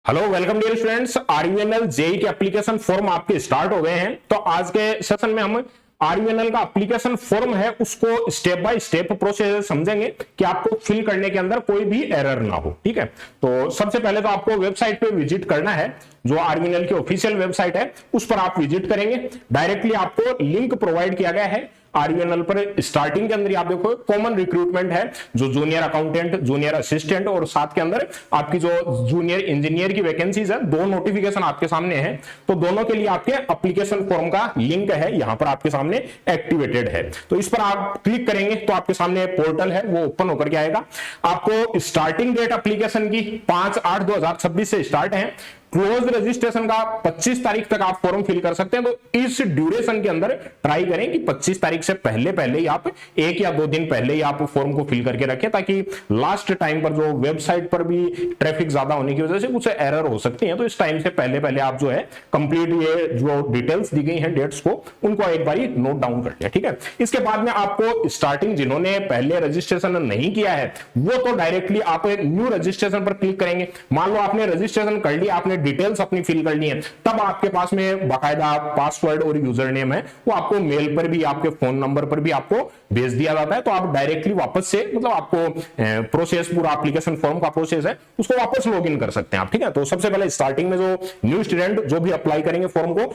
Hello welcome dear students. RUNL JE के application form आपके start हो गए हैं। तो आज के सेशन में हम आरयूएनएल का एप्लीकेशन फॉर्म है उसको स्टेप बाय स्टेप प्रोसेस समझेंगे कि आपको फिल करने के अंदर कोई भी एरर ना हो। ठीक है, तो सबसे पहले तो आपको वेबसाइट पे विजिट करना है, जो आरयूएनएल की ऑफिशियल वेबसाइट है उस पर आप विजिट करेंगे। डायरेक्टली आपको लिंक प्रोवाइड किया गया है आरयूएनएल पर। स्टार्टिंग के अंदर आप देखो कॉमन रिक्रूटमेंट है, जो जूनियर अकाउंटेंट, जूनियर असिस्टेंट और साथ के अंदर आपकी जो जूनियर इंजीनियर की वैकेंसीज है, दो नोटिफिकेशन आपके सामने है। तो दोनों के लिए आपके एप्लीकेशन फॉर्म का लिंक है यहाँ पर आपके सामने एक्टिवेटेड है। तो इस पर आप क्लिक करेंगे तो आपके सामने पोर्टल है वो ओपन होकर के आएगा। आपको स्टार्टिंग डेट एप्लीकेशन की 5/8/2026 से स्टार्ट है। क्लोज रजिस्ट्रेशन का 25 तारीख तक आप फॉर्म फिल कर सकते हैं। तो इस ड्यूरेशन के अंदर ट्राई करें कि 25 तारीख से पहले ही आप 1 या 2 दिन पहले ही आप फॉर्म को फिल करके रखें, ताकि लास्ट टाइम पर जो वेबसाइट पर भी ट्रैफिक ज्यादा होने की वजह से कुछ एरर हो सकती है। तो इस टाइम से पहले आप जो है कंप्लीट ये जो डिटेल्स दी गई हैं डेट्स को, उनको एक बार नोट डाउन कर लिया। ठीक है, इसके बाद में आपको स्टार्टिंग जिन्होंने पहले रजिस्ट्रेशन नहीं किया है वो तो डायरेक्टली आप न्यू रजिस्ट्रेशन पर क्लिक करेंगे। मान लो आपने रजिस्ट्रेशन कर लिया, आपने डिटेल्स अपनी फिल करनी है, तब आपके पास में बाकायदा पासवर्ड और यूजर नेम है, वो आपको मेल पर भी, आपके फोन नंबर पर भी आपको भेज दिया जाता है। तो आप डायरेक्टली वापस से, मतलब आपको प्रोसेस, पूरा एप्लीकेशन फॉर्म का प्रोसेस है उसको वापस लॉग इन कर सकते हैं आप। ठीक है, तो सबसे पहले स्टार्टिंग में जो न्यू स्टूडेंट जो भी अप्लाई करेंगे फॉर्म को,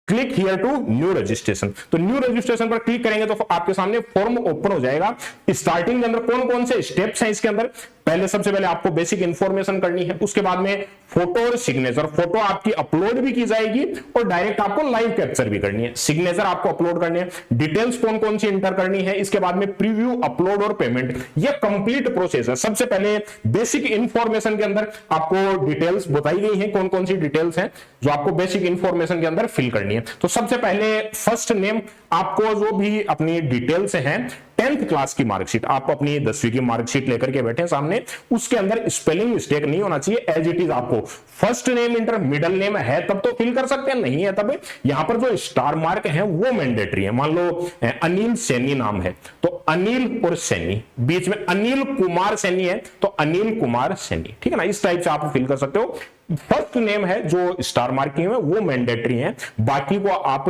click here to new registration. तो न्यू रजिस्ट्रेशन पर क्लिक करेंगे तो आपके सामने फॉर्म ओपन हो जाएगा। स्टार्टिंग के अंदर कौन कौन से स्टेप्स हैं इसके अंदर, पहले सबसे पहले आपको बेसिक इंफॉर्मेशन करनी है, उसके बाद में फोटो और सिग्नेचर। फोटो आपकी अपलोड भी की जाएगी और डायरेक्ट आपको लाइव कैप्चर भी करनी है। सिग्नेचर आपको अपलोड करनी है। डिटेल्स कौन कौन सी इंटर करनी है, इसके बाद में प्रीव्यू, अपलोड और पेमेंट, ये कंप्लीट प्रोसेस है। सबसे पहले बेसिक इंफॉर्मेशन के अंदर आपको डिटेल्स बताई गई है, कौन कौन सी डिटेल्स हैं जो आपको बेसिक इंफॉर्मेशन के अंदर फिल करनी है। तो सबसे पहले फर्स्ट नेम, आपको जो भी अपनी डिटेल्स हैं, 10th क्लास की मार्कशीट, आप अपनी 10वीं की मार्कशीट लेकर के बैठे सामने, उसके अंदर स्पेलिंग मिस्टेक नहीं होना चाहिए, एज इट इज आपको first name inter, middle name है तब तो फिल कर सकते हैं, नहीं है तब यहां पर जो स्टार मार्क है वो मैंडेटरी है। मान लो अनिल सैनी नाम है तो अनिल और सैनी, बीच में अनिल कुमार सैनी है तो अनिल कुमार सैनी। ठीक है ना, इस टाइप से आप फिल कर सकते हो। फर्स्ट नेम है जो स्टार मार्किंग है वो मैंडेटरी है, बाकी को आप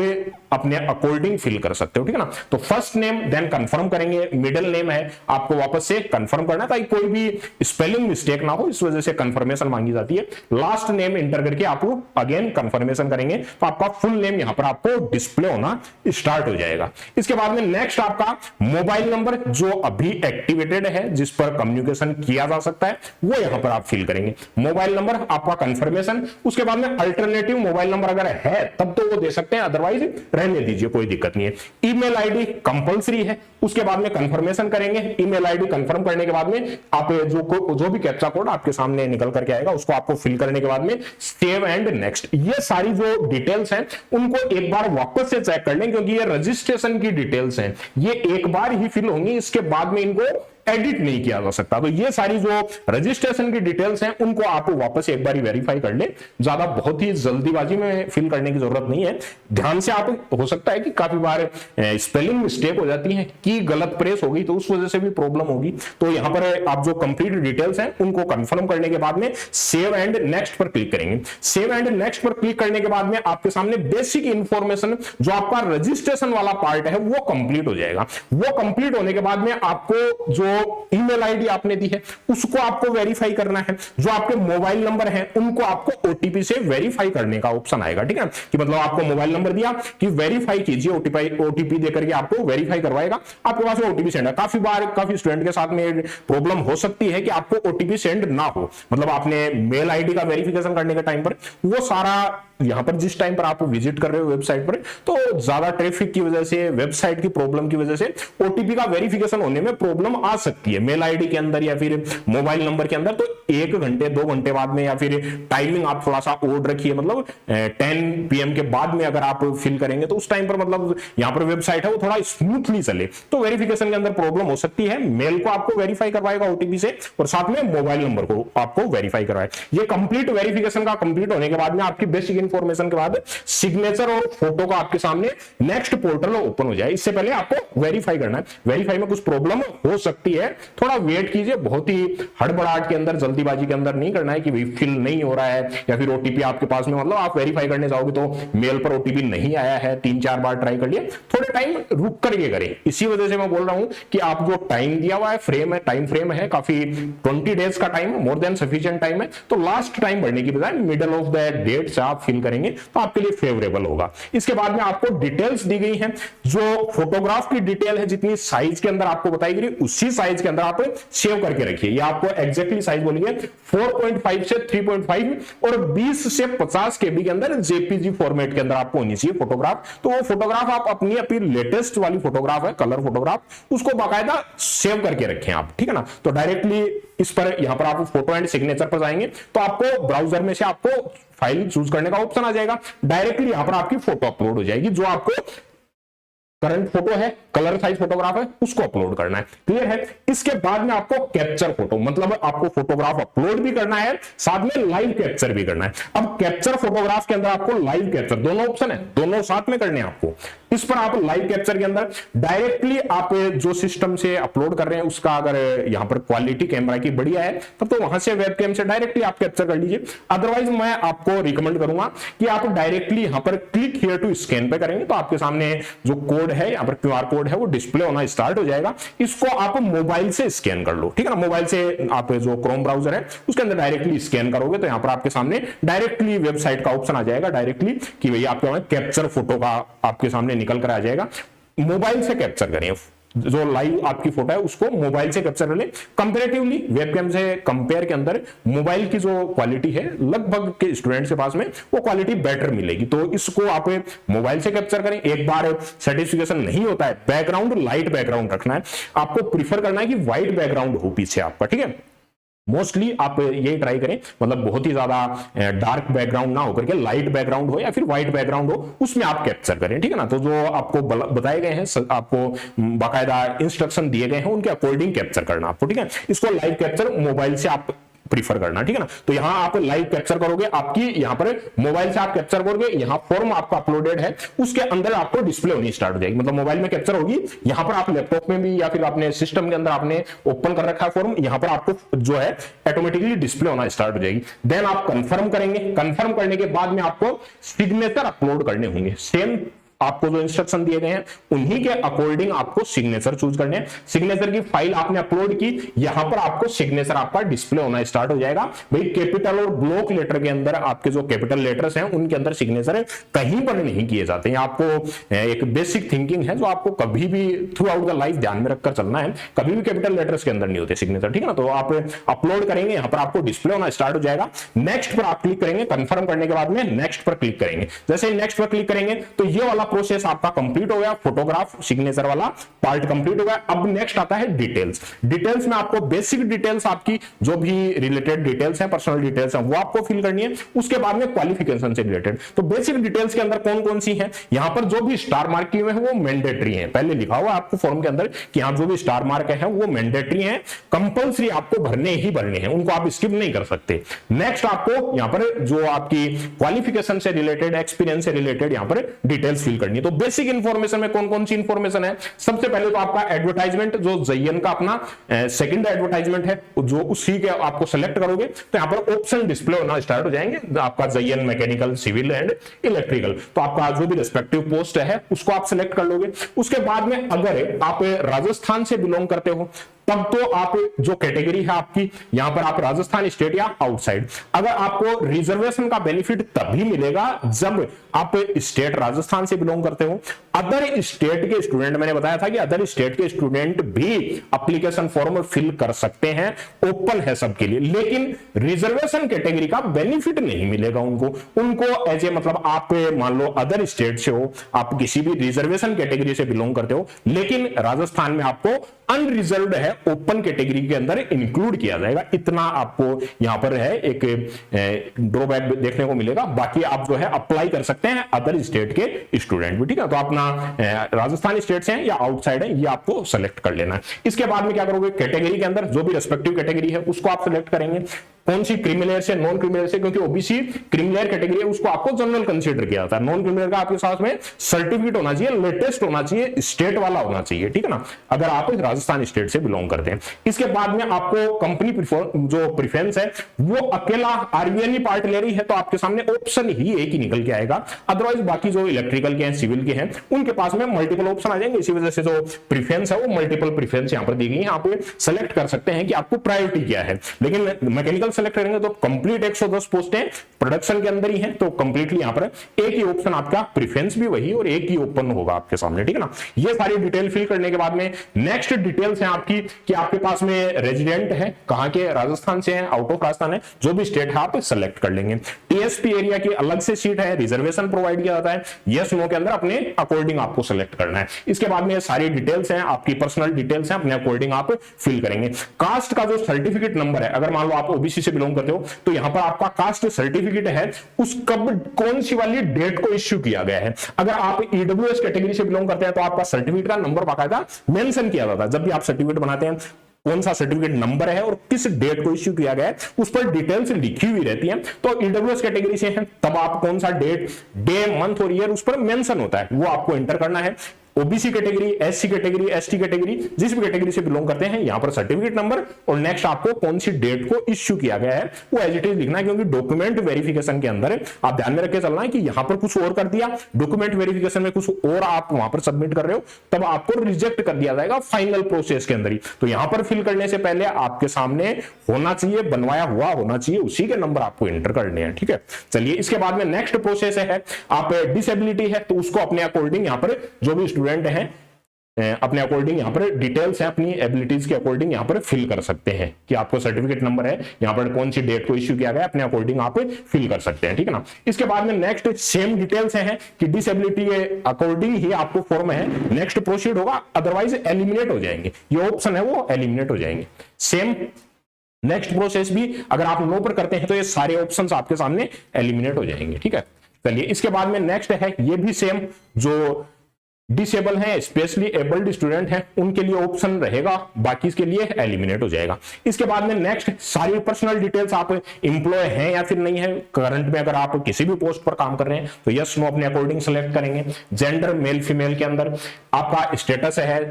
अपने अकॉर्डिंग फिल कर सकते हो। ठीक है ना, तो फर्स्ट नेम देन कंफर्म करेंगे, मिडिल नेम है आपको वापस से कंफर्म करना ताकि कोई भी स्पेलिंग मिस्टेक ना हो, इस वजह से कंफर्मेशन मांगी जाती है। लास्ट नेम इंटर करके आप अगेन कंफर्मेशन करेंगे तो आपका फुल नेम यहां पर आपको डिस्प्ले होना स्टार्ट हो जाएगा। इसके बाद में नेक्स्ट आपका मोबाइल नंबर जो अभी एक्टिवेटेड है, जिस पर कम्युनिकेशन किया जा सकता है, वो यहां पर आप फिल करेंगे। मोबाइल नंबर आपका कंफर्मेशन, उसके बाद में अल्टरनेटिव मोबाइल नंबर अगर है तब तो वो दे सकते हैं, अदरवाइज रहने दीजिए, कोई दिक्कत नहीं है। ईमेल आईडी कंपलसरी है, उसके बाद में कंफर्मेशन करेंगे। ईमेल आईडी कंफर्म करने के बाद में आप जो भी कैप्चा कोड आपके सामने निकल करके आएगा उसको आपको फिल करने के बाद में सेव एंड नेक्स्ट। ये सारी जो डिटेल्स हैं उनको एक बार वापस से चेक कर लें, क्योंकि ये रजिस्ट्रेशन की डिटेल्स हैं, ये एक बार ही फिल होंगी, इसके बाद में इनको एडिट नहीं किया जा सकता। तो ये सारी जो रजिस्ट्रेशन की डिटेल्स हैं उनको आप वापस एक बार वेरीफाई कर ले, ज्यादा बहुत ही जल्दीबाजी में फिल करने की जरूरत नहीं है। ध्यान से आप, हो सकता है कि काफी बार स्पेलिंग मिस्टेक हो जाती है, की गलत प्रेस होगी तो उस वजह से भी प्रॉब्लम होगी। तो यहां पर आप जो कंप्लीट डिटेल्स हैं उनको कंफर्म करने के बाद में सेव एंड नेक्स्ट पर क्लिक करेंगे। सेव एंड नेक्स्ट पर क्लिक करने के बाद में आपके सामने बेसिक इंफॉर्मेशन जो आपका रजिस्ट्रेशन वाला पार्ट है वो कंप्लीट हो जाएगा। वो कंप्लीट होने के बाद में आपको जो ईमेल आईडी आपने दी है उसको आपको वेरीफाई करना है। जो आपके मोबाइल नंबर हैं उनको आपको ओटीपी से वेरीफाई करने का ऑप्शन आएगा। ठीक है, कि मतलब आपको मोबाइल नंबर दिया कि वेरीफाई कीजिए, ओटीपी देकर के आपको वेरीफाई करवाएगा, आपके पास ओटीपी सेंड है। काफी बार काफी स्टूडेंट के साथ में प्रॉब्लम हो सकती है कि आपको ओटीपी सेंड ना हो, मतलब आपने मेल आईडी का वेरिफिकेशन करने के टाइम पर वो सारा, यहां पर जिस टाइम पर आप विजिट कर रहे हो वेबसाइट पर, तो ज्यादा ट्रैफिक की वजह से, वेबसाइट की प्रॉब्लम की वजह से ओटीपी का वेरिफिकेशन होने में प्रॉब्लम आ सकती है मेल आईडी के अंदर या फिर मोबाइल नंबर के अंदर। तो 1 घंटे 2 घंटे बाद में, या फिर टाइमिंग आप थोड़ा सा ओड रखिए, मतलब 10 PM के बाद में अगर आप फिल करेंगे तो उस टाइम पर, मतलब यहां पर वेबसाइट है वो थोड़ा स्मूथली चले, तो वेरिफिकेशन के अंदर प्रॉब्लम हो सकती है। मेल को आपको वेरीफाई करवाएगा ओटीपी से और साथ में मोबाइल नंबर को आपको वेरीफाई करवाए। ये कंप्लीट वेरिफिकेशन का कंप्लीट होने के बाद में आपकी बेसिक इंफॉर्मेशन के बाद सिग्नेचर और फोटो का आपके सामने नेक्स्ट पोर्टल ओपन हो जाए। इससे पहले आपको वेरीफाई करना है, वेरीफाई में कुछ प्रॉब्लम हो सकती सकती है, थोड़ा वेट कीजिए, बहुत ही हड़बड़ाहट के अंदर, जल्दीबाजी के अंदर नहीं करना है कि भाई फिल नहीं हो रहा है या फिर ओटीपी आपके पास में, मतलब आप वेरीफाई करने जाओगे तो मेल पर ओटीपी नहीं आया है, 3-4 बार ट्राई कर लिए, थोड़े टाइम रुक करके करें। इसी वजह से मैं बोल रहा हूं कि आप जो टाइम दिया हुआ है, फ्रेम है, टाइम फ्रेम है काफी 20 डेज का टाइम है, मोर देन सफिशिएंट टाइम है, तो लास्ट टाइम बढ़ने की बजाय मिडल ऑफ द डेट से आप फिल करेंगे तो आपके लिए फेवरेबल होगा। इसके बाद में आपको डिटेल्स दी गई हैं, जो फोटोग्राफ की डिटेल है, जितनी साइज के अंदर आपको बताई गई उसी साइज के अंदर आप सेव करके रखिए। ये आपको एग्जैक्टली साइज बोलिए 4.5 से 3.5 और 20 से 50 केबी के अंदर जेपीजी फॉर्मेट के अंदर आपको होनी चाहिए फोटोग्राफ। तो वो फोटोग्राफ आप अपनी लेटेस्ट वाली फोटोग्राफ है, कलर फोटोग्राफ, उसको बाकायदा सेव करके रखें आप, ठीक है ना। तो डायरेक्टली इस पर, यहां पर आप फोटो एंड सिग्नेचर पर जाएंगे तो आपको ब्राउजर में से आपको फाइल चूज करने का ऑप्शन आ जाएगा, डायरेक्टली यहां पर आपकी फोटो अपलोड हो जाएगी, जो आपको करंट फोटो है, कलर साइज फोटोग्राफ है, उसको अपलोड करना है। क्लियर है। इसके बाद में आपको कैप्चर फोटो, मतलब आपको फोटोग्राफ अपलोड भी करना है, साथ में लाइव कैप्चर भी करना है। अब कैप्चर फोटोग्राफ के अंदर आपको लाइव कैप्चर, दोनों ऑप्शन है, दोनों साथ में करने हैं आपको। इस पर आप लाइव कैप्चर के अंदर डायरेक्टली आप जो सिस्टम से अपलोड कर रहे हैं उसका अगर यहां पर क्वालिटी कैमरा की बढ़िया है तब तो वहां से वेबकैम से डायरेक्टली आप कैप्चर कर लीजिए। अदरवाइज मैं आपको रिकमेंड करूंगा कि आप डायरेक्टली यहां पर क्लिक हियर टू स्कैन पे करेंगे तो आपके सामने जो कोड है, यहां पर क्यूआर कोड है, वो डिस्प्ले होना स्टार्ट हो जाएगा। इसको आप मोबाइल से स्कैन कर लो, ठीक है ना। मोबाइल से आप जो क्रोम ब्राउजर है उसके अंदर डायरेक्टली स्कैन करोगे तो यहां पर आपके सामने डायरेक्टली वेबसाइट का ऑप्शन आ जाएगा, डायरेक्टली कि भैया आपके कैप्चर फोटो का आपके सामने निकल कर आ जाएगा। मोबाइल से कैप्चर करें, जो लाइव आपकी फोटो है उसको मोबाइल से कैप्चर कर ले। कंपैरेटिवली वेबकैम से कंपेयर के अंदर मोबाइल की जो क्वालिटी है, लगभग के स्टूडेंट्स के पास में वो क्वालिटी बेटर मिलेगी, तो इसको आप मोबाइल से कैप्चर करें। एक बार सर्टिफिकेशन नहीं होता है, बैकग्राउंड लाइट बैकग्राउंड रखना है, आपको प्रीफर करना है कि व्हाइट बैकग्राउंड हो पीछे आपका, ठीक है। मोस्टली आप यही ट्राई करें, मतलब बहुत ही ज्यादा डार्क बैकग्राउंड ना होकर के लाइट बैकग्राउंड हो या फिर व्हाइट बैकग्राउंड हो, उसमें आप कैप्चर करें, ठीक है ना। तो जो आपको बताए गए हैं, आपको बाकायदा इंस्ट्रक्शन दिए गए हैं, उनके अकॉर्डिंग कैप्चर करना आपको, ठीक है। इसको लाइव कैप्चर मोबाइल से आप प्रीफर करना, ठीक है ना। तो यहां आप लाइव कैप्चर करोगे, आपकी यहां पर मोबाइल से आप कैप्चर करोगे, यहां फॉर्म आपका अपलोडेड है, उसके अंदर आपको डिस्प्ले होनी स्टार्ट हो जाएगी, मतलब मोबाइल में कैप्चर होगी, यहां पर आप लैपटॉप में भी या फिर अपने सिस्टम के अंदर आपने ओपन कर रखा है फॉर्म, यहां पर आपको जो है ऑटोमेटिकली डिस्प्ले होना स्टार्ट हो जाएगी। देन आप कंफर्म करेंगे, कंफर्म करने के बाद में आपको सिग्नेचर अपलोड करने होंगे। सेम आपको जो इंस्ट्रक्शन दिए गए हैं उन्हीं के अकॉर्डिंग आपको सिग्नेचर चूज करने हैं। सिग्नेचर की फाइल आपने अपलोड की, यहां पर आपको सिग्नेचर आपका डिस्प्ले होना स्टार्ट हो जाएगा। भाई कैपिटल और ब्लॉक लेटर के अंदर आपके जो कैपिटल लेटर्स हैं उनके अंदर सिग्नेचर कहीं पर नहीं किए जाते हैं। आपको एक बेसिक थिंकिंग है जो आपको कभी भी थ्रू आउट द लाइफ ध्यान में रखकर चलना है, कभी भी कैपिटल लेटर्स के अंदर नहीं होते सिग्नेचर, ठीक है ना। तो आप अपलोड करेंगे, यहां पर आपको डिस्प्ले होना स्टार्ट हो जाएगा। नेक्स्ट पर आप क्लिक करेंगे, कंफर्म करने के बाद में नेक्स्ट पर क्लिक करेंगे। जैसे ही नेक्स्ट पर क्लिक करेंगे तो ये वाला प्रोसेस आपका कंप्लीट हो गया, फोटोग्राफ सिग्नेचर वाला पार्ट कंप्लीट हो गया। अब नेक्स्ट आता है डिटेल्स। डिटेल्स में आपको बेसिक डिटेल्स, आपकी जो भी रिलेटेड डिटेल्स हैं, पर्सनल डिटेल्स हैं, वो आपको फिल करनी है। उसके बाद में क्वालिफिकेशन से रिलेटेड, तो बेसिक डिटेल्स के अंदर कौन कौन सी हैं, यहां पर जो भी स्टार मार्क किए हुए हैं वो मैंडेटरी हैं। पहले लिखा हुआ आपको फॉर्म के अंदर कि यहां जो भी स्टार मार्क है वो मैंडेटरी हैं, कंपल्सरी आपको भरने ही भरने हैं, उनको आप स्किप नहीं कर सकते। नेक्स्ट आपको यहां पर जो आपकी क्वालिफिकेशन से रिलेटेड, एक्सपीरियंस से रिलेटेड यहां पर डिटेल्स फिल करनी है। तो बेसिक इंफॉर्मेशन में कौन कौन सी इंफॉर्मेशन है, सबसे पहले तो आपका एडवर्टाइजमेंट, जो जयन का अपना सेकंड एडवर्टाइजमेंट है, जो उसी के आपको सेलेक्ट करोगे तो यहां पर ऑप्शन डिस्प्ले होना स्टार्ट हो जाएंगे, आपका जयन मैकेनिकल, सिविल एंड इलेक्ट्रिकल। तो आपका जो भी रिस्पेक्टिव पोस्ट है उसको आप सिलेक्ट कर लोगे। उसके बाद में अगर आप राजस्थान से बिलोंग करते हो तब तो आप जो कैटेगरी है आपकी, यहां पर आप राजस्थान स्टेट या आउटसाइड। अगर आपको रिजर्वेशन का बेनिफिट तभी मिलेगा जब आप स्टेट राजस्थान से बिलोंग करते हो। अदर स्टेट के स्टूडेंट, मैंने बताया था कि अदर स्टेट के स्टूडेंट भी एप्लीकेशन फॉर्म फिल कर सकते हैं, ओपन है सबके लिए, लेकिन रिजर्वेशन कैटेगरी का बेनिफिट नहीं मिलेगा उनको एज ए, मतलब आप मान लो अदर स्टेट से हो, आप किसी भी रिजर्वेशन कैटेगरी से बिलोंग करते हो, लेकिन राजस्थान में आपको अनरिजर्व्ड है, ओपन कैटेगरी के अंदर इंक्लूड किया जाएगा। इतना आपको यहां पर है एक ड्रॉबैक देखने को मिलेगा। बाकी आप जो है अप्लाई कर सकते हैं अदर स्टेट के स्टूडेंट भी, ठीक है। तो अपना राजस्थान स्टेट से हैं या आउटसाइड है, ये आपको सेलेक्ट कर लेना है। इसके बाद में क्या करोगे, कैटेगरी के अंदर जो भी रेस्पेक्टिव कैटेगरी है उसको आप सेलेक्ट करेंगे। कौन सी क्रिमिनल से, नॉन क्रिमिनल से, क्योंकि ओबीसी क्रिमिनल कैटेगरी है उसको आपको जनरल कंसीडर किया जाता है। नॉन क्रिमिनल का आपके साथ में सर्टिफिकेट होना चाहिए, लेटेस्ट होना चाहिए, स्टेट वाला होना चाहिए, ठीक है ना, अगर आप राजस्थान स्टेट से बिलोंग करते हैं। इसके बाद में आपको कंपनी जो प्रेफरेंस है वो अकेला आरबीएल ही पार्ट ले रही है, तो आपके सामने ऑप्शन ही एक ही निकल के आएगा। अदरवाइज बाकी जो इलेक्ट्रिकल के हैं, सिविल के हैं, उनके पास में मल्टीपल ऑप्शन आ जाएंगे। इसी वजह से जो प्रेफरेंस है वो मल्टीपल प्रेफरेंस यहां पर दी गई है। आप सेलेक्ट कर सकते हैं कि आपको प्रायोरिटी क्या है। लेकिन मैकेनिकल सेलेक्ट करेंगे तो कंप्लीट 110 पोस्टें प्रोडक्शन के अंदर ही है, तो कंप्लीटली यहां पर एक ही ऑप्शन आपका प्रेफरेंस भी वही और एक ही ओपन होगा आपके सामने, ठीक है ना। ये सारी डिटेल फिल करने के बाद में नेक्स्ट डिटेल्स है आपकी कि आपके पास में रेजिडेंट है कहां के, राजस्थान से है, आउट ऑफ राजस्थान है, जो भी स्टेट है आप सेलेक्ट कर लेंगे। टीएसपी एरिया की अलग से सीट है, रिजर्वेशन प्रोवाइड किया जाता है, यस नो के अंदर अपने अकॉर्डिंग आपको सेलेक्ट करना है। इसके बाद में सारी डिटेल्स हैं, आपकी पर्सनल डिटेल्स हैं, अपने अकॉर्डिंग आप फिल करेंगे। कास्ट का जो सर्टिफिकेट नंबर है, अगर मान लो आप ओबीसी से बिलोंग करते हो तो यहां पर आपका कास्ट सर्टिफिकेट है उस कब कौन सी वाली डेट को इश्यू किया गया है। अगर आप ईडब्ल्यूएस कैटेगरी से बिलोंग करते हैं तो आपका सर्टिफिकेट का नंबर बाकायदा मेंशन किया जाता है। जब भी आप सर्टिफिकेट बनाते हैं कौन सा सर्टिफिकेट नंबर है और किस डेट को इश्यू किया गया है उस पर डिटेल्स लिखी हुई रहती है। तो ईडब्ल्यूएस कैटेगरी से है तब आप कौन सा डेट, डे, मंथ और ईयर उस पर मेंशन होता है, वो आपको एंटर करना है। OBC category, SC category, ST category, जिस भी कैटेगरी से बिलोंग करते हैं यहां पर सर्टिफिकेट नंबर और नेक्स्ट आपको कौन सी डेट को इश्यू किया गया है वो एज इट इज लिखना है, क्योंकि डॉक्यूमेंट वेरिफिकेशन के अंदर आप ध्यान में रख के चलना है कि यहां पर कुछ और कर दिया, डॉक्यूमेंट वेरिफिकेशन में कुछ और आप वहां पर सबमिट कर रहे हो तब आपको रिजेक्ट कर दिया जाएगा फाइनल प्रोसेस के अंदर ही। तो यहां पर फिल करने से पहले आपके सामने होना चाहिए, बनवाया हुआ होना चाहिए, उसी के नंबर आपको एंटर करने हैं, ठीक है। चलिए इसके बाद में नेक्स्ट प्रोसेस है, आप डिसेबिलिटी है तो उसको अपने अकॉर्डिंग यहां पर जो भी स्टूडेंट है अपने अकॉर्डिंग यहां पर डिटेल्स है अपनी एबिलिटीज के अकॉर्डिंग यहां पर फिल कर सकते हैं कि आपको सर्टिफिकेट नंबर है यहां पर कौन सी डेट को इश्यू किया गया अपने अकॉर्डिंग आप फिल कर सकते हैं, ठीक है ना। इसके बाद में नेक्स्ट सेम डिटेल्स हैं कि डिसेबिलिटी के अकॉर्डिंग ही आपको फॉर्म है, नेक्स्ट प्रोसीड होगा, अदरवाइज एलिमिनेट हो जाएंगे, ये ऑप्शन है वो एलिमिनेट हो जाएंगे। सेम नेक्स्ट प्रोसेस भी अगर आप नो पर करते हैं तो ये सारे ऑप्शंस आपके सामने एलिमिनेट हो जाएंगे, ठीक है। चलिए इसके बाद में नेक्स्ट है, ये भी सेम जो डिसेबल है, स्पेशली एबल्ड स्टूडेंट है उनके लिए ऑप्शन रहेगा, बाकी इसके लिए एलिमिनेट हो जाएगा। इसके बाद में नेक्स्ट सारी पर्सनल डिटेल्स, आप एम्प्लॉय हैं या फिर नहीं है, करंट में अगर आप किसी भी पोस्ट पर काम कर रहे हैं तो यस नो अपने अकॉर्डिंग सेलेक्ट करेंगे। जेंडर मेल फीमेल के अंदर आपका स्टेटस है,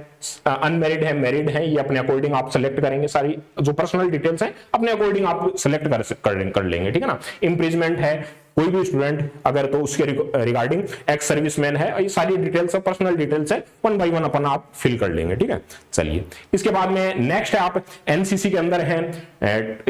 अनमैरिड है, मैरिड है, ये अपने अकॉर्डिंग आप सेलेक्ट करेंगे। सारी जो पर्सनल डिटेल्स है अपने अकॉर्डिंग आप सेलेक्ट कर लेंगे, ठीक है ना। इंप्रिजमेंट है कोई भी स्टूडेंट अगर तो उसके रिगार्डिंग एक्स सर्विसमैन है, ये सारी डिटेल्स है, पर्सनल डिटेल्स है, 1 बाय 1 अपन आप फिल कर लेंगे, ठीक है। चलिए इसके बाद में नेक्स्ट है, आप एनसीसी के अंदर हैं,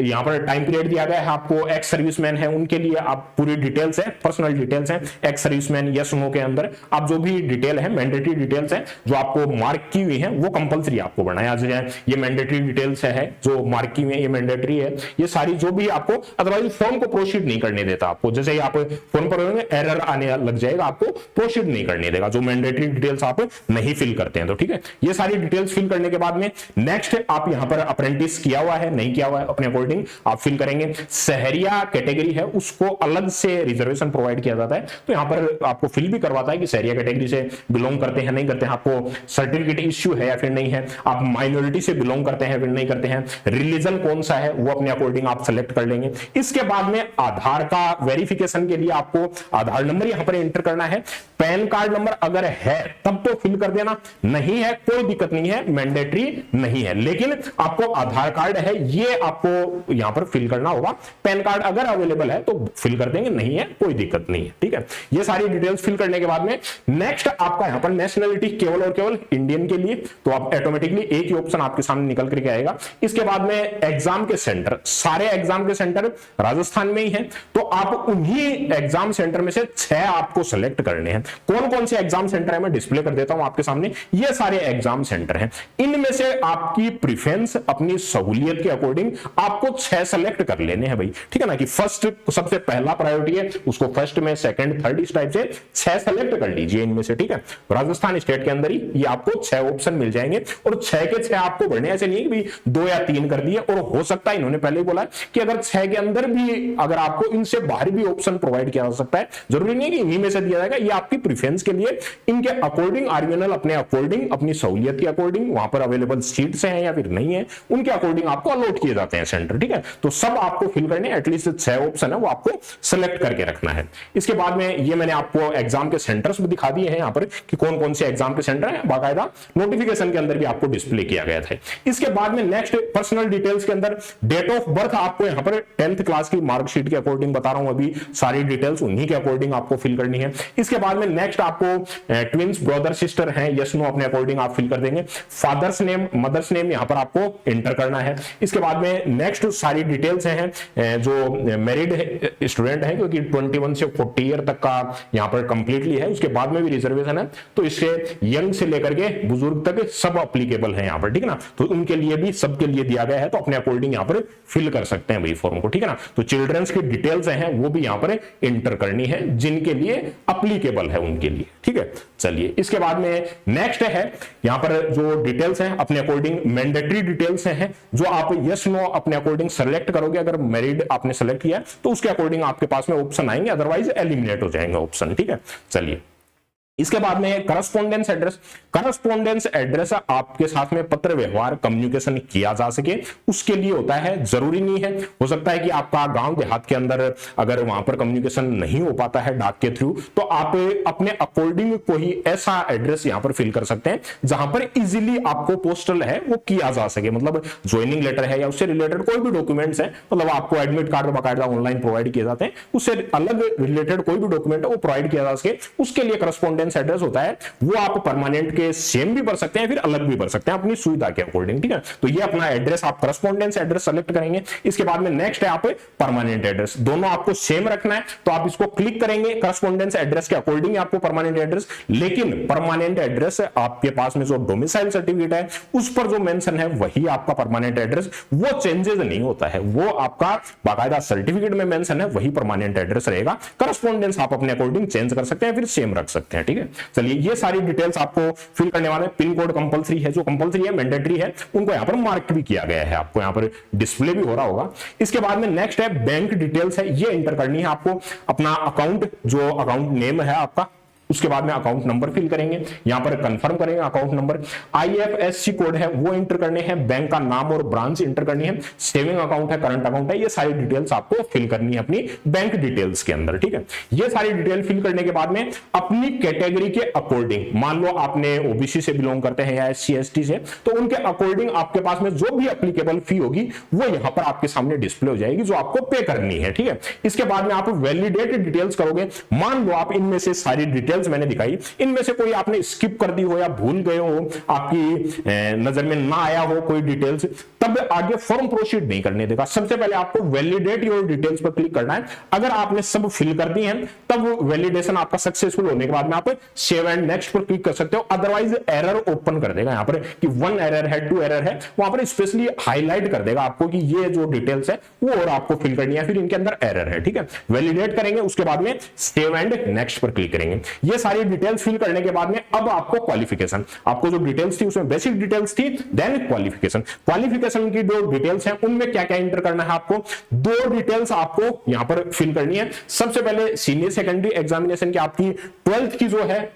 यहां पर टाइम पीरियड दिया गया है आपको, एक्स सर्विसमैन है उनके लिए आप पूरी डिटेल्स है, पर्सनल डिटेल्स है, एक्स सर्विसमैन यस नो के अंदर आप जो भी डिटेल है मैंडेटरी डिटेल्स है जो आपको मार्क की हुई है वो कंपलसरी आपको बढ़ाया जाए। ये मैंडेटरी डिटेल्स है जो मार्क की हुई है, ये मैंडेटरी है, ये सारी जो भी आपको, अदरवाइज फॉर्म को प्रोसीड नहीं करने देता आपको, जैसे आप फॉर्म पर एरर आने लग जाएगा, आपको प्रोसीड नहीं करने देगा जो मैंडेटरी डिटेल्स आप नहीं फिल करते हैं, तो ठीक है। ये सारी डिटेल्स फिल करने के बाद में नेक्स्ट आप यहां पर अप्रेंटिस किया हुआ है नहीं किया हुआ है अपने अकॉर्डिंग आप फिल करेंगे। शहरिया कैटेगरी है उसको अलग से रिजर्वेशन प्रोवाइड किया जाता है, तो यहां पर आपको फिल भी करवाता है कि शहरिया कैटेगरी से बिलोंग करते हैं नहीं करते हैं, आपको सर्टिफिकेट इश्यू है या फिर नहीं है, आप माइनॉरिटी से बिलोंग करते हैं फिर नहीं करते हैं, रिलीजन कौन सा है वो अपने अकॉर्डिंग आप सेलेक्ट कर लेंगे। इसके बाद में आधार का वेरिफिकेशन के लिए आपको आधार नंबर यहां पर एंटर करना है, पैन कार्ड नंबर अगर है तब तो फिल कर देना, नहीं है कोई दिक्कत नहीं है, मैंडेटरी नहीं है, लेकिन आपको आधार कार्ड है ये आपको यहां पर फिल करना होगा। पैन कार्ड अगर अवेलेबल है तो फिल कर देंगे, नहीं है कोई दिक्कत नहीं है, ठीक है। ये सारी डिटेल्स फिल करने के बाद में नेक्स्ट आपका यहां पर नेशनलिटी केवल और केवल इंडियन के लिए, तो आप ऑटोमेटिकली एक ही ऑप्शन आपके सामने निकल करके आएगा। इसके बाद में एग्जाम के सेंटर, सारे एग्जाम के सेंटर राजस्थान में ही है, तो आप उन्हीं एग्जाम सेंटर में से 6 आपको सेलेक्ट करने हैं। कौन कौन से एग्जाम सेंटर है मैं डिस्प्ले कर देता हूं आपके सामने, ये सारे एग्जाम सेंटर हैं, इनमें से आपकी प्रेफरेंस अपनी सहूलियत के अकॉर्डिंग आपको 6 सेलेक्ट कर लेने हैं भाई, ठीक है ना, कि फर्स्ट सबसे पहला प्रायोरिटी है उसको फर्स्ट में, सेकंड, थर्ड, इस टाइप से 6 सेलेक्ट कर लीजिए इनमें से, ठीक है। राजस्थान स्टेट के अंदर ही ये आपको 6 ऑप्शन मिल जाएंगे और 6 के 6 आपको बढ़ने, ऐसे नहीं कि 2 या 3 कर दिए, और हो सकता है इन्होंने पहले ही बोला कि अगर 6 के अंदर भी अगर आपको इनसे बाहर भी ऑप्शन प्रोवाइड किया जा सकता है, जरूरी नहीं है कि इन्हीं में से दिया जाएगा, ये आपकी प्रेफरेंस के लिए इनके अकॉर्डिंग आरयूएनएल अपने अकॉर्डिंग अपनी सहूलियत के अकॉर्डिंग वहां पर अवेलेबल सीट्स हैं या फिर नहीं है उनके अकॉर्डिंग आपको अलॉट किए जाते जाते हैं सेंटर, ठीक है। तो सब आपको फिल करने, एटलीस्ट 6 ऑप्शन है वो आपको सेलेक्ट करके रखना है। इसके बाद में ये मैंने आपको एग्जाम के सेंटर्स भी दिखा दिए हैं यहाँ पर कि कौन कौन से एग्जाम के सेंटर है, बाकायदा नोटिफिकेशन के अंदर भी आपको डिस्प्ले किया गया था। इसके बाद में नेक्स्ट पर्सनल डिटेल्स के अंदर डेट ऑफ बर्थ आपको यहाँ पर 10th क्लास की मार्कशीट के अकॉर्डिंग बता रहा हूं, अभी सारी डिटेल्स उन्हीं के अकॉर्डिंग आपको फिल करनी है। इसके बाद में नेक्स्ट आपको ट्विंस ब्रदर सिस्टर हैं यस नो अपने अकॉर्डिंग आप फिल कर देंगे। फादर्स नेम मदर्स नेम यहाँ पर आपको एंटर करना है। इसके बाद में नेक्स्ट सारी डिटेल्स हैं जो मैरिड स्टूडेंट है, क्योंकि 21 से 40 ईयर तक का यहाँ पर कंप्लीटली है, उसके बाद में भी रिजर्वेशन है, तो इससे यंग से लेकर के बुजुर्ग तक सब अप्लीकेबल है यहाँ पर, ठीक है ना। तो उनके लिए भी सबके लिए दिया गया है, तो अपने अकॉर्डिंग यहाँ पर फिल कर सकते हैं वही फॉर्म को, ठीक है ना। तो चिल्ड्रंस की डिटेल्स हैं वो भी यहाँ पर एंटर करनी है जिनके लिए अप्लीकेबल है उनके लिए, ठीक है। चलिए इसके बाद में नेक्स्ट है यहाँ पर जो डिटेल्स हैं अपने अकॉर्डिंग मैंडेटरी डिटेल्स हैं जो आप यस नो अपने अकॉर्डिंग सेलेक्ट करोगे। अगर मैरिड आपने सेलेक्ट किया तो उसके अकॉर्डिंग आपके पास में ऑप्शन आएंगे, अदरवाइज एलिमिनेट हो जाएंगे ऑप्शन, ठीक है। चलिए इसके बाद में करस्पॉन्डेंस एड्रेस। करस्पॉन्डेंस एड्रेस आपके साथ में पत्र व्यवहार कम्युनिकेशन किया जा सके उसके लिए होता है, जरूरी नहीं है, हो सकता है कि आपका गांव देहात के अंदर अगर वहां पर कम्युनिकेशन नहीं हो पाता है डाक के थ्रू, तो आप अपने अकॉर्डिंग कोई ऐसा एड्रेस यहां पर फिल कर सकते हैं जहां पर इजीली आपको पोस्टल है वो किया जा सके, मतलब ज्वाइनिंग लेटर है या उससे रिलेटेड कोई भी डॉक्यूमेंट्स है, मतलब आपको एडमिट कार्ड बाकायदा ऑनलाइन प्रोवाइड किए जाते हैं, उससे अलग रिलेटेड कोई भी डॉक्यूमेंट है वो प्रोवाइड किया जा सके, उसके लिए करस्पॉन्डेंस एड्रेस होता है। वो आप परमानेंट के सेम भी भर सकते हैं फिर अलग भी भर सकते हैं अपनी सुविधा के अकॉर्डिंग, ठीक है। तो ये अपना एड्रेस आप करस्पॉन्डेंस एड्रेस सेलेक्ट करेंगे। इसके बाद में नेक्स्ट है आप परमानेंट एड्रेस, दोनों आपको सेम रखना है, तो आप इसको क्लिक करेंगे करस्पॉन्डेंस एड्रेस के अकॉर्डिंग आपको परमानेंट एड्रेस, लेकिन परमानेंट एड्रेस आपके पास में जो डोमिसाइल सर्टिफिकेट है उस पर जो मेंशन है वही आपका परमानेंट एड्रेस, वो चेंजेस नहीं होता है, वो आपका बाकायदा सर्टिफिकेट में मेंशन है वही परमानेंट एड्रेस रहेगा। करस्पॉन्डेंस आप अपने अकॉर्डिंग चेंज कर सकते हैं फिर सेम रख सकते हैं, ठीक है। चलिए ये सारी डिटेल्स आपको फिल करने वाले। पिन कोड कंपलसरी है, जो कंपलसरी है मैंडेटरी है, उनको यहां पर मार्क भी किया गया है, आपको यहां पर डिस्प्ले भी हो रहा होगा। इसके बाद में नेक्स्ट है बैंक डिटेल्स है, ये एंटर करनी है आपको। अपना अकाउंट जो अकाउंट नेम है आपका, उसके बाद में अकाउंट नंबर फिल करेंगे, यहां पर कंफर्म करेंगे अकाउंट नंबर, आईएफएससी कोड है वो एंटर करने हैं, बैंक का नाम और ब्रांच एंटर करनी है, सेविंग अकाउंट है करंट अकाउंट है, ये सारी डिटेल्स आपको फिल करनी है अपनी बैंक डिटेल्स के अंदर, ठीक है। ये सारी डिटेल फिल करने के बाद में अपनी कैटेगरी के अकॉर्डिंग, मान लो आपने ओबीसी से बिलोंग करते हैं या एससी एसटी से, तो उनके अकॉर्डिंग आपके पास में जो भी एप्लीकेबल फी होगी वो यहां पर आपके सामने डिस्प्ले हो जाएगी जो आपको पे करनी है, ठीक है। इसके बाद में आप वैलिडेट डिटेल्स करोगे, मान लो आप इनमें से सारी डिटेल्स मैंने दिखाई, इनमें से कोई आपने स्किप कर दी हो या भूल गए हो, आपकी नजर में ना आया हो कोई डिटेल्स, तब आगे फॉर्म प्रोसीड नहीं करने देगा। सबसे पहले आपको वैलिडेट योर डिटेल्स पर क्लिक करना है। अगर आपने सब फिल कर दी हैं तब वैलिडेशन आपका सक्सेसफुल होने के बाद में आप सेव एंड नेक्स्ट पर क्लिक कर सकते हो, अदरवाइज एरर ओपन कर देगा यहां पर कि 1 एरर है 2 एरर है, वहां पर स्पेशली हाईलाइट कर देगा आपको कि ये जो डिटेल्स है वो और आपको फिल करनी है, फिर इनके अंदर एरर है, ठीक है। वैलिडेट करेंगे, उसके बाद में सेव एंड नेक्स्ट पर क्लिक करेंगे। ये सारी डिटेल्स फिल करने के बाद में अब आपको क्वालिफिकेशन, आपको जो डिटेल्स थी उसमें बेसिक डिटेल्स थी, देन क्वालिफिकेशन। क्वालिफिकेशन की जो डिटेल्स हैं उनमें क्या क्या एंटर करना है आपको, 2 डिटेल्स आपको यहां पर फिल करनी है। सबसे पहले सीनियर सेकेंडरी एग्जामिनेशन की आपकी 12th की जो है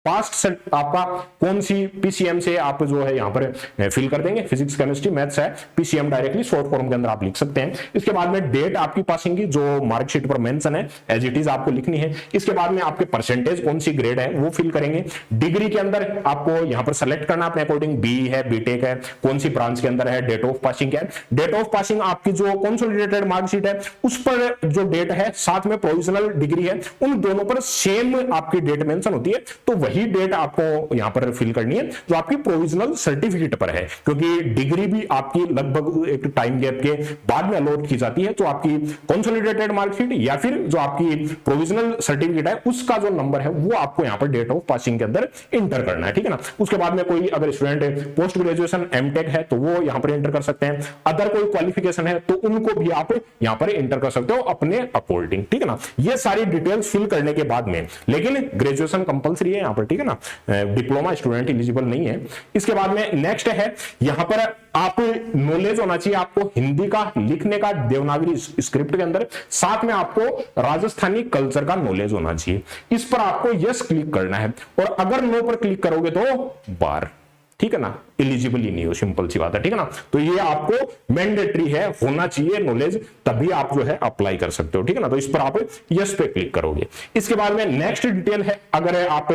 पास्ट सेट आपका कौन सी पीसीएम से आप जो है यहां पर फिल कर देंगे, फिजिक्स केमिस्ट्री मैथ्स है पीसीएम डायरेक्टली शॉर्ट फॉर्म के अंदर आप लिख सकते हैं। इसके बाद में डेट आपकी पासिंग की जो मार्कशीट पर मेंशन है एज इट इज आपको लिखनी है। इसके बाद में आपके परसेंटेज कौन सी ग्रेड है वो फिल करेंगे। डिग्री के अंदर आपको यहां पर सेलेक्ट करना अपने अकॉर्डिंग, बी है बीटेक है, कौन सी ब्रांच के अंदर है, डेट ऑफ पासिंग क्या है। डेट ऑफ पासिंग आपकी जो कंसोलिडेटेड मार्कशीट है उस पर जो डेट है, साथ में प्रोविजनल डिग्री है, उन दोनों पर सेम आपकी डेट मेंशन होती है, तो वही डेट आपको यहां पर फिल करनी है जो आपकी प्रोविजनल सर्टिफिकेट पर है, क्योंकि डिग्री भी आपकी लगभग एक टाइम गैप के बाद में अलॉट की जाती है। तो आपकी कंसोलिडेटेड मार्कशीट या फिर जो आपकी प्रोविजनल सर्टिफिकेट है उसका जो नंबर है वो आपको यहां पर डेट ऑफ पासिंग के अंदर इंटर करना है, ठीक है ना। उसके बाद में कोई अगर स्टूडेंट पोस्ट ग्रेजुएशन एमटेक है तो वो यहां पर इंटर कर सकते हैं, अदर कोई क्वालिफिकेशन है तो उनको भी आप यहां पर इंटर कर सकते हो अपने अकॉर्डिंग, ठीक है ना। ये सारी डिटेल्स फिल करने के बाद में, लेकिन ग्रेजुएशन कंपलसरी है यहां पर, ठीक है ना, डिप्लोमा स्टूडेंट एलिजिबल नहीं है। इसके बाद में नेक्स्ट है यहां पर आप नॉलेज होना चाहिए आपको हिंदी का लिखने का देवनागरी स्क्रिप्ट के अंदर, साथ में आपको राजस्थानी कल्चर का नॉलेज होना चाहिए। इस पर आपको यस क्लिक करना है और अगर नो पर क्लिक करोगे तो बार, ठीक है ना, एलिजिबल ही नहीं हो, सिंपल सी बात है, ठीक है ना। तो ये आपको मैंडेटरी है, होना चाहिए नॉलेज, तभी आप जो है अप्लाई कर सकते हो, ठीक है ना। तो इस पर आप यस पे क्लिक करोगे। इसके बाद में नेक्स्ट डिटेल है, अगर आप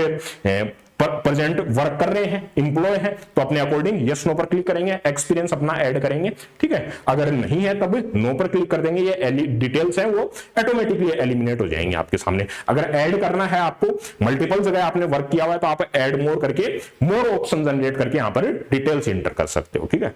प्रेजेंट वर्क कर रहे हैं, एम्प्लॉय हैं, तो अपने अकॉर्डिंग यस नो पर क्लिक करेंगे, एक्सपीरियंस अपना ऐड करेंगे, ठीक है। अगर नहीं है तब नो पर क्लिक कर देंगे, ये डिटेल्स हैं वो ऑटोमेटिकली एलिमिनेट हो जाएंगे आपके सामने। अगर ऐड करना है आपको, मल्टीपल जगह आपने वर्क किया हुआ है, तो आप ऐड मोर करके मोर ऑप्शन जनरेट करके यहां पर डिटेल्स एंटर कर सकते हो, ठीक है।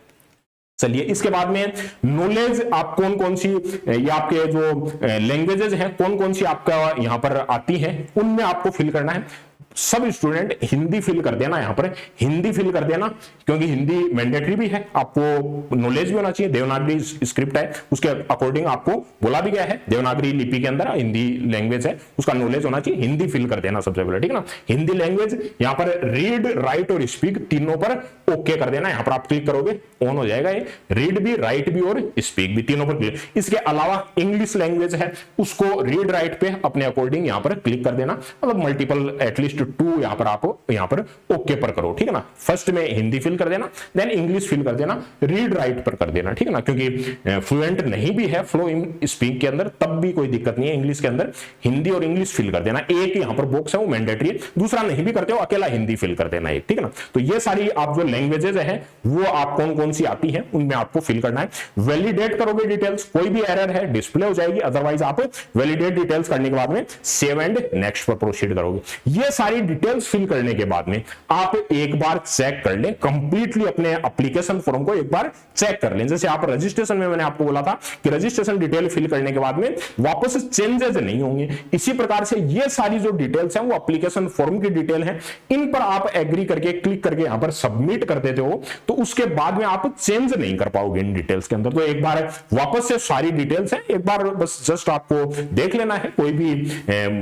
चलिए, इसके बाद में नॉलेज आप कौन कौन सी, ये आपके जो लैंग्वेजेस हैं कौन कौन सी आपका यहां पर आती हैं, उनमें आपको फिल करना है। सब स्टूडेंट हिंदी फिल कर देना, यहां पर हिंदी फिल कर देना, क्योंकि हिंदी मैंडेटरी भी है, आपको नॉलेज भी होना चाहिए। देवनागरी स्क्रिप्ट है, उसके अकॉर्डिंग आपको बोला भी गया है, देवनागरी लिपि के अंदर हिंदी लैंग्वेज है, उसका नॉलेज होना चाहिए, हिंदी फिल कर देना सबसे पहले, ठीक है ना। हिंदी लैंग्वेज यहां पर रीड, राइट और स्पीक तीनों पर ओके कर देना, यहां पर आप क्लिक करोगे ऑन हो जाएगा ये, रीड भी, राइट भी और स्पीक भी, तीनों पर क्लिक। इसके अलावा इंग्लिश लैंग्वेज है, उसको रीड राइट पे अपने अकॉर्डिंग यहां पर क्लिक कर देना, मतलब मल्टीपल एटलीस्ट 2 यहां पर आप यहां पर ओके पर करो, ठीक है ना। फर्स्ट में हिंदी फिल कर देना, देन इंग्लिश फिल कर देना, रीड राइट पर कर देना, ठीक है ना। क्योंकि फ्लुएंट नहीं भी है फ्लो इन स्पीक के अंदर, तब भी कोई दिक्कत नहीं है, इंग्लिश के अंदर हिंदी और इंग्लिश फिल कर देना। एक यहां पर बॉक्स है वो मैंडेटरी है, दूसरा नहीं भी करते हो अकेला हिंदी फिल कर देना एक, ठीक है ना। तो ये सारी आप जो लैंग्वेजेस है वो आप कौन कौन सी आती है उनमें आपको फिल करना है। वैलिडेट करोगे डिटेल्स, कोई भी एरर है डिस्प्ले हो जाएगी, अदरवाइज आप वैलिडेट डिटेल्स करने के बाद में सेव एंड नेक्स्ट पर प्रोसीड करोगे। ये सारी डिटेल्स फिल करने के बाद में आप एक बार चेक कर लें, कंप्लीटली अपने एप्लीकेशन फॉर्म को एक बार चेक कर लें। जैसे आप रजिस्ट्रेशन में मैंने आपको बोला था कि रजिस्ट्रेशन डिटेल फिल करने के बाद में वापस चेंजेस नहीं होंगे, इसी प्रकार से ये सारी जो डिटेल्स हैं वो एप्लीकेशन फॉर्म की डिटेल है, इन पर आप एग्री करके क्लिक करके यहां पर सबमिट कर देते हो, तो उसके बाद में आप चेंज नहीं कर पाओगे इन डिटेल्स के अंदर। तो एक बार वापस से सारी डिटेल्स है, एक बार बस जस्ट आपको देख लेना है, कोई भी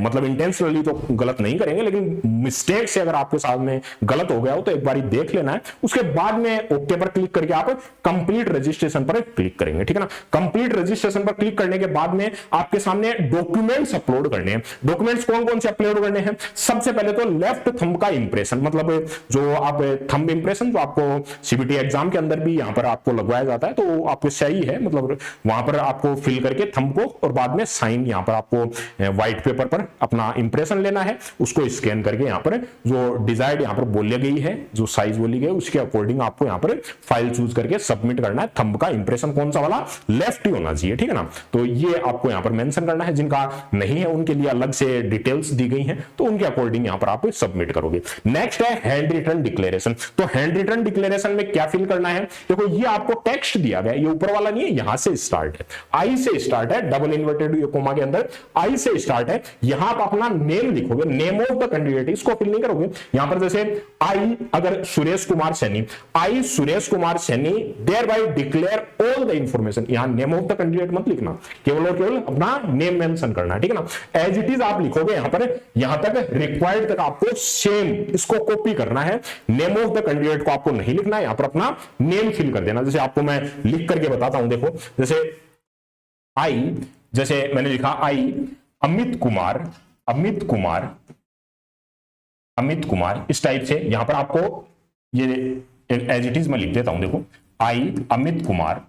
मतलब इंटेंशनली तो गलत नहीं करेंगे, लेकिन मिस्टेक से अगर आपके साथ में गलत हो गया हो तो एक बार देख लेना है। उसके बाद में ओके पर क्लिक करके आप कंप्लीट रजिस्ट्रेशन पर क्लिक करेंगे, ठीक है ना। कंप्लीट रजिस्ट्रेशन पर क्लिक करने के बाद में आपके सामने डॉक्यूमेंट्स अपलोड करने हैं। डॉक्यूमेंट्स कौन कौन से अपलोड करने हैं? सबसे पहले तो लेफ्ट थंब का इंप्रेशन, मतलब जो आप थंब इंप्रेशन जो आपको सीबीटी एग्जाम के अंदर भी यहां पर आपको लगवाया जाता है, तो आपको सही है, मतलब वहां पर आपको फिल करके थंब को और बाद में साइन यहां पर आपको व्हाइट पेपर पर अपना इंप्रेशन लेना है, उसको स्कैन करके यहां पर जो डिजायर्ड यहां पर बोली गई है, जो साइज बोली गई उसके अकॉर्डिंग आपको यहां पर फाइल चूज करके सबमिट करना है। थंब का इंप्रेशन कौन सा वाला? लेफ्ट ही होना चाहिए, ठीक है ना। तो ये आपको यहां पर मेंशन करना है, जिनका नहीं है उनके लिए अलग से डिटेल्स दी गई हैं, तो उनके अकॉर्डिंग यहां पर आप सबमिट करोगे। नेक्स्ट है हैंड रिटन डिक्लेरेशन। तो हैंड रिटन डिक्लेरेशन में क्या फिल करना है? देखो ये आपको टेक्स्ट दिया गया, ये ऊपर वाला नहीं है, यहां से स्टार्ट है, आई से स्टार्ट है, डबल इन्वर्टेड कोमा के अंदर आई से स्टार्ट है। यहां आप अपना नेम लिखोगे, नेम ऑफ द कैंडिडेट, इसको फिल नहीं करोगे। यहां पर जैसे आई अगर Suresh Kumar Saini, I Suresh Kumar Saini hereby declare all the information, यहां नेम ऑफ द कैंडिडेट मत लिखना, केवल और केवल अपना नेम मेंशन करना है, ठीक है ना। एज इट इज आप लिखोगे यहां पर, यहां तक रिक्वायर्ड तक आपको सेम इसको कॉपी करना है। नेम ऑफ द कैंडिडेट को आपको नहीं लिखना है, यहां पर अपना नेम फिल कर देना। जैसे आपको मैं लिख करके बताता हूं, देखो जैसे आई, जैसे मैंने लिखा आई अमित कुमार, अमित कुमार, अमित कुमार, इस टाइप से यहां पर आपको ये एज इट इज मैं लिख देता हूं, देखो आई अमित कुमार,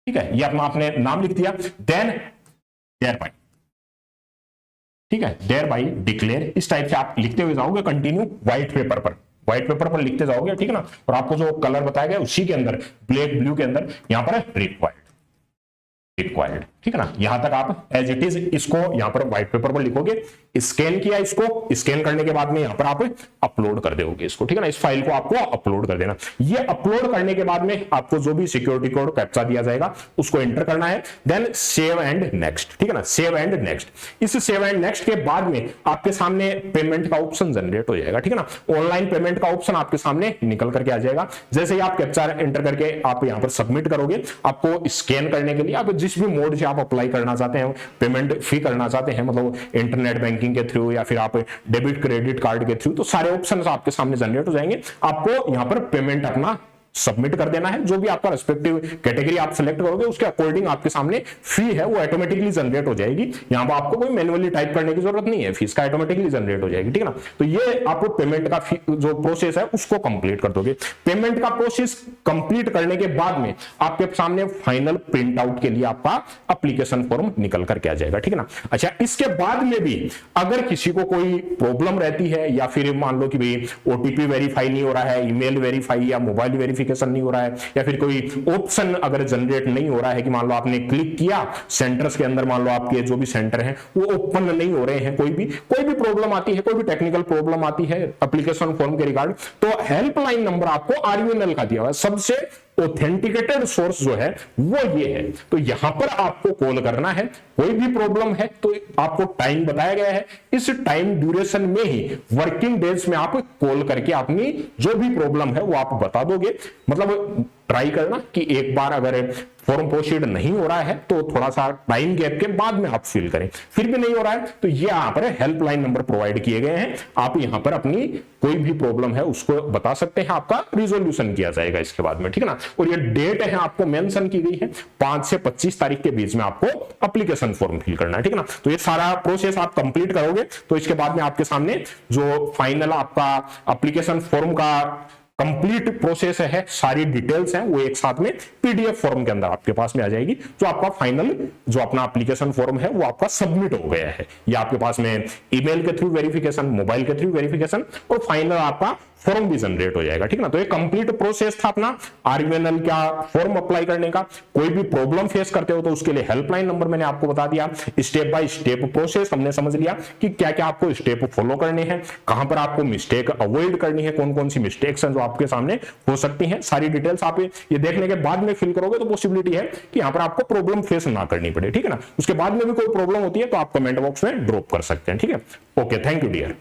ठीक है, ये अपना आपने नाम लिख दिया। देन देयर बाय, ठीक है, देयर बाय डिक्लेयर, इस टाइप से आप लिखते हुए जाओगे कंटिन्यू व्हाइट पेपर पर, व्हाइट पेपर पर लिखते जाओगे, ठीक है ना। और आपको जो कलर बताया गया उसी के अंदर ब्लैक ब्लू के अंदर यहां पर रिक्वायर्ड, रिक्वायर्ड, ठीक है ना। यहां तक आप एज इट इज इसको यहां पर व्हाइट पेपर पर लिखोगे, स्कैन किया, इसको स्कैन करने के बाद में यहां पर आप अपलोड कर दोगे इसको, ठीक है ना। इस फाइल को आपको अपलोड कर देना। ये अपलोड करने के बाद में आपको जो भी सिक्योरिटी कोड कैप्चा दिया जाएगा उसको एंटर करना है, देन सेव एंड नेक्स्ट, ठीक है ना, सेव एंड नेक्स्ट। इस सेव एंड नेक्स्ट के बाद में आपके सामने पेमेंट का ऑप्शन जनरेट हो जाएगा, ठीक है ना। ऑनलाइन पेमेंट का ऑप्शन आपके सामने निकल करके आ जाएगा। जैसे ही आप कैप्चा एंटर करके आप यहां पर सबमिट करोगे, आपको स्कैन करने के लिए आप जिस भी मोड से आप अप्लाई करना चाहते हैं, पेमेंट फी करना चाहते हैं, मतलब इंटरनेट बैंकिंग के थ्रू या फिर आप डेबिट क्रेडिट कार्ड के थ्रू, तो सारे ऑप्शंस आपके सामने जनरेट हो जाएंगे। आपको यहां पर पेमेंट अपना सबमिट कर देना है। जो भी आपका रेस्पेक्टिव कैटेगरी आप सिलेक्ट करोगे उसके अकॉर्डिंग आपके सामने फी है वो ऑटोमेटिकली जनरेट हो जाएगी। यहां पर आपको कोई मैन्युअली टाइप करने की जरूरत नहीं है, फीस का ऑटोमेटिकली जनरेट हो जाएगी, ठीक है ना। तो ये आप पेमेंट का जो प्रोसेस है उसको कंप्लीट कर दोगे। पेमेंट का प्रोसेस कंप्लीट करने के बाद में आपके सामने फाइनल प्रिंट आउट के लिए आपका एप्लीकेशन फॉर्म निकल करके आ जाएगा, ठीक है ना। अच्छा, इसके बाद में भी अगर किसी को कोई प्रॉब्लम रहती है या फिर मान लो कि भाई ओटीपी वेरीफाई नहीं हो रहा है, ईमेल वेरीफाई या मोबाइल वेरिफिकेशन नहीं हो रहा है, या फिर कोई ऑप्शन अगर जनरेट नहीं हो रहा है कि मान लो आपने क्लिक किया सेंटर्स के अंदर, मान लो आपके जो भी सेंटर हैं वो ओपन नहीं हो रहे हैं, कोई भी प्रॉब्लम आती है, कोई भी टेक्निकल प्रॉब्लम आती है एप्लीकेशन फॉर्म के रिगार्ड, तो हेल्पलाइन नंबर आपको आरयूएनएल का दिया हुआ है। सबसे ऑथेंटिकेटेड सोर्स जो है वो ये है। तो यहां पर आपको कॉल करना है, कोई भी प्रॉब्लम है तो आपको टाइम बताया गया है, इस टाइम ड्यूरेशन में ही वर्किंग डेज में आप कॉल करके अपनी जो भी प्रॉब्लम है वो आप बता दोगे। मतलब ट्राई करना कि एक बार अगर फॉर्म प्रोसीड नहीं हो रहा है तो थोड़ा सा टाइम गैप के बाद में आप फिल करें, फिर भी नहीं हो रहा है तो ये यहां पर हेल्पलाइन नंबर प्रोवाइड किए गए हैं, आप यहां पर अपनी कोई भी प्रॉब्लम है उसको बता सकते हैं, आपका रिजोल्यूशन किया जाएगा इसके बाद में, ठीक है ना। और ये डेट है आपको मेंशन की गई है 5 से 25 तारीख के बीच में आपको एप्लीकेशन फॉर्म फिल करना है, ठीक है ना। तो ये सारा प्रोसेस आप कंप्लीट करोगे तो इसके बाद में आपके सामने जो फाइनल आपका एप्लीकेशन फॉर्म का कंप्लीट प्रोसेस है, सारी डिटेल्स हैं वो एक साथ में पीडीएफ फॉर्म के अंदर आपके पास में आ जाएगी। जो आपका फाइनल जो अपना एप्लीकेशन फॉर्म है वो आपका सबमिट हो गया है, ये आपके पास में ईमेल के थ्रू वेरिफिकेशन, मोबाइल के थ्रू वेरिफिकेशन और फाइनल आपका फॉर्म भी जनरेट हो जाएगा, ठीक है ना। तो ये कंप्लीट प्रोसेस था अपना आरयूएनएल का फॉर्म अप्लाई करने का। कोई भी प्रॉब्लम फेस करते हो तो उसके लिए हेल्पलाइन नंबर मैंने आपको बता दिया, स्टेप बाय स्टेप प्रोसेस हमने समझ लिया कि क्या क्या आपको स्टेप फॉलो करने हैं, कहां पर आपको मिस्टेक अवॉइड करनी है, कौन कौन सी मिस्टेक्स हैं जो आपके सामने हो सकती हैं। सारी डिटेल्स आप ये देखने के बाद में फिल करोगे तो पॉसिबिलिटी है कि यहां पर आपको प्रॉब्लम फेस ना करनी पड़े, ठीक है ना। उसके बाद में भी कोई प्रॉब्लम होती है तो आप कमेंट बॉक्स में ड्रॉप कर सकते हैं, ठीक है। Okay, thank you dear.